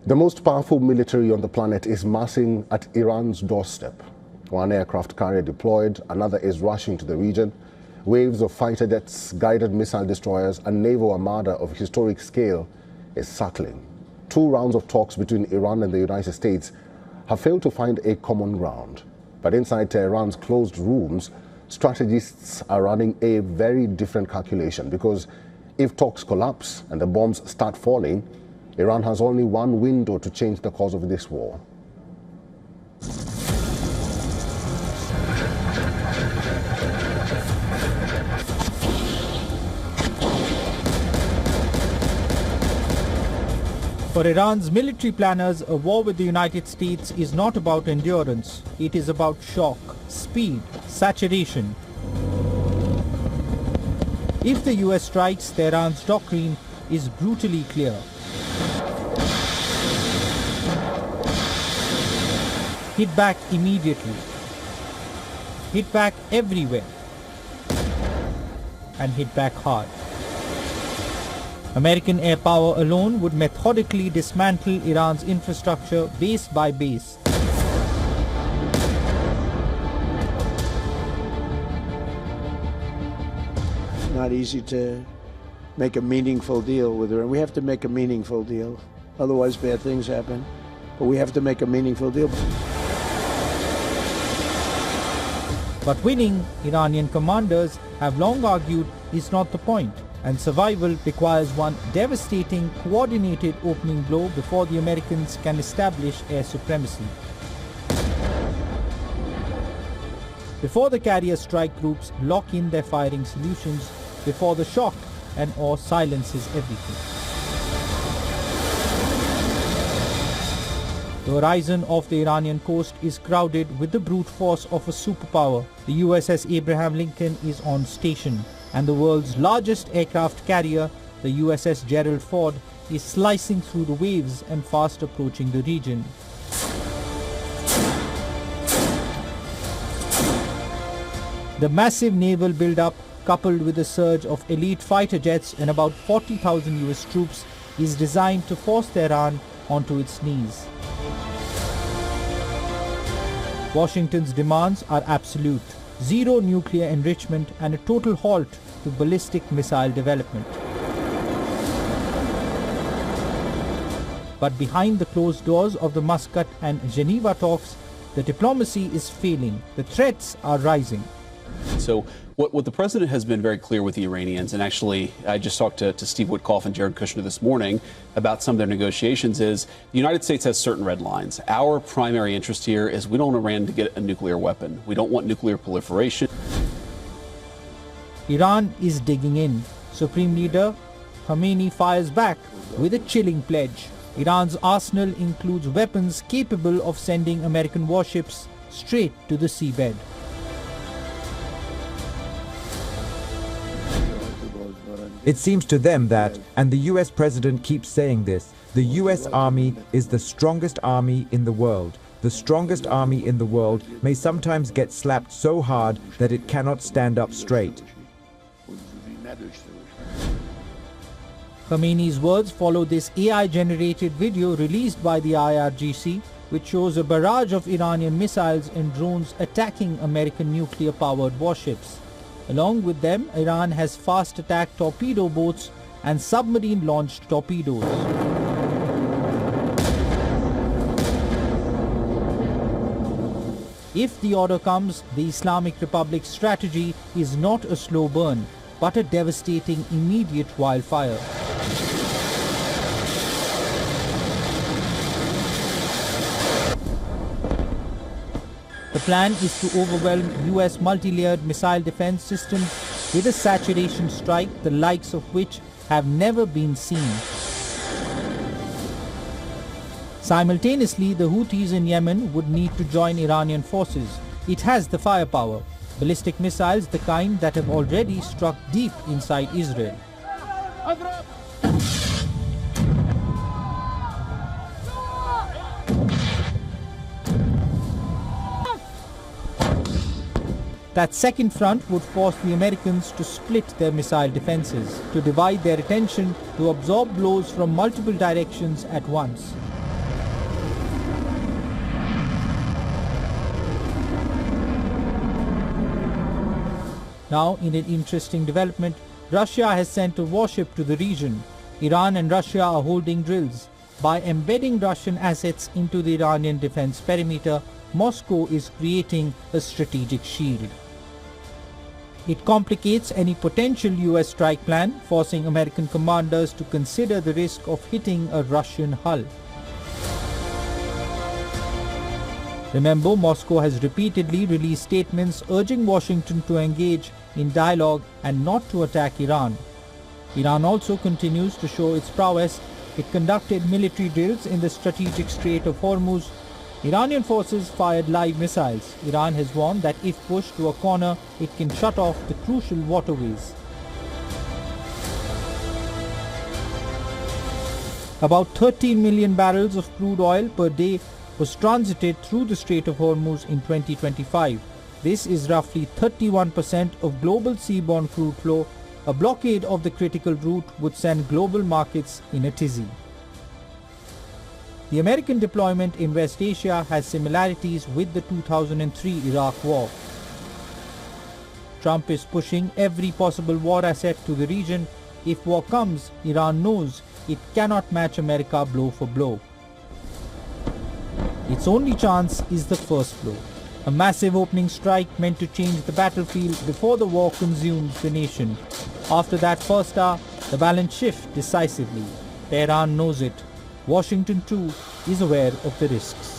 The most powerful military on the planet is massing at Iran's doorstep. One aircraft carrier deployed, another is rushing to the region. Waves of fighter jets, guided missile destroyers, and naval armada of historic scale is settling. 2 rounds of talks between Iran and the United States have failed to find a common ground. But inside Tehran's closed rooms, strategists are running a very different calculation, because if talks collapse and the bombs start falling, Iran has only one window to change the course of this war. For Iran's military planners, a war with the United States is not about endurance. It is about shock, speed, saturation. If the US strikes, Tehran's doctrine is brutally clear. Hit back immediately. Hit back everywhere. And hit back hard. American air power alone would methodically dismantle Iran's infrastructure base by base. It's not easy to make a meaningful deal with Iran. We have to make a meaningful deal. Otherwise, bad things happen. But we have to make a meaningful deal. But winning, Iranian commanders have long argued, is not the point, and survival requires one devastating, coordinated opening blow before the Americans can establish air supremacy. Before the carrier strike groups lock in their firing solutions, before the shock and awe silences everything. The horizon of the Iranian coast is crowded with the brute force of a superpower. The USS Abraham Lincoln is on station, and the world's largest aircraft carrier, the USS Gerald Ford, is slicing through the waves and fast approaching the region. The massive naval buildup, coupled with a surge of elite fighter jets and about 40,000 US troops, is designed to force Tehran onto its knees. Washington's demands are absolute: zero nuclear enrichment and a total halt to ballistic missile development. But behind the closed doors of the Muscat and Geneva talks, the diplomacy is failing. The threats are rising. So what the president has been very clear with the Iranians, and actually I just talked to Steve Witkoff and Jared Kushner this morning about some of their negotiations, is the United States has certain red lines. Our primary interest here is we don't want Iran to get a nuclear weapon. We don't want nuclear proliferation. Iran is digging in. Supreme Leader Khamenei fires back with a chilling pledge. Iran's arsenal includes weapons capable of sending American warships straight to the seabed. It seems to them that, and the US president keeps saying this, the US army is the strongest army in the world. The strongest army in the world may sometimes get slapped so hard that it cannot stand up straight. Khamenei's words follow this AI-generated video released by the IRGC, which shows a barrage of Iranian missiles and drones attacking American nuclear-powered warships. Along with them, Iran has fast attack torpedo boats and submarine-launched torpedoes. If the order comes, the Islamic Republic's strategy is not a slow burn, but a devastating immediate wildfire. The plan is to overwhelm US multi-layered missile defense systems with a saturation strike the likes of which have never been seen. Simultaneously, the Houthis in Yemen would need to join Iranian forces. It has the firepower, ballistic missiles the kind that have already struck deep inside Israel. That second front would force the Americans to split their missile defenses, to divide their attention, to absorb blows from multiple directions at once. Now, in an interesting development, Russia has sent a warship to the region. Iran and Russia are holding drills. By embedding Russian assets into the Iranian defense perimeter, Moscow is creating a strategic shield. It complicates any potential US strike plan, forcing American commanders to consider the risk of hitting a Russian hull. Remember, Moscow has repeatedly released statements urging Washington to engage in dialogue and not to attack Iran. Iran also continues to show its prowess. It conducted military drills in the strategic Strait of Hormuz. Iranian forces fired live missiles. Iran has warned that if pushed to a corner, it can shut off the crucial waterways. About 13 million barrels of crude oil per day was transited through the Strait of Hormuz in 2025. This is roughly 31% of global seaborne crude flow. A blockade of the critical route would send global markets in a tizzy. The American deployment in West Asia has similarities with the 2003 Iraq War. Trump is pushing every possible war asset to the region. If war comes, Iran knows it cannot match America blow for blow. Its only chance is the first blow. A massive opening strike meant to change the battlefield before the war consumes the nation. After that first hour, the balance shifts decisively. Tehran knows it. Washington too is aware of the risks.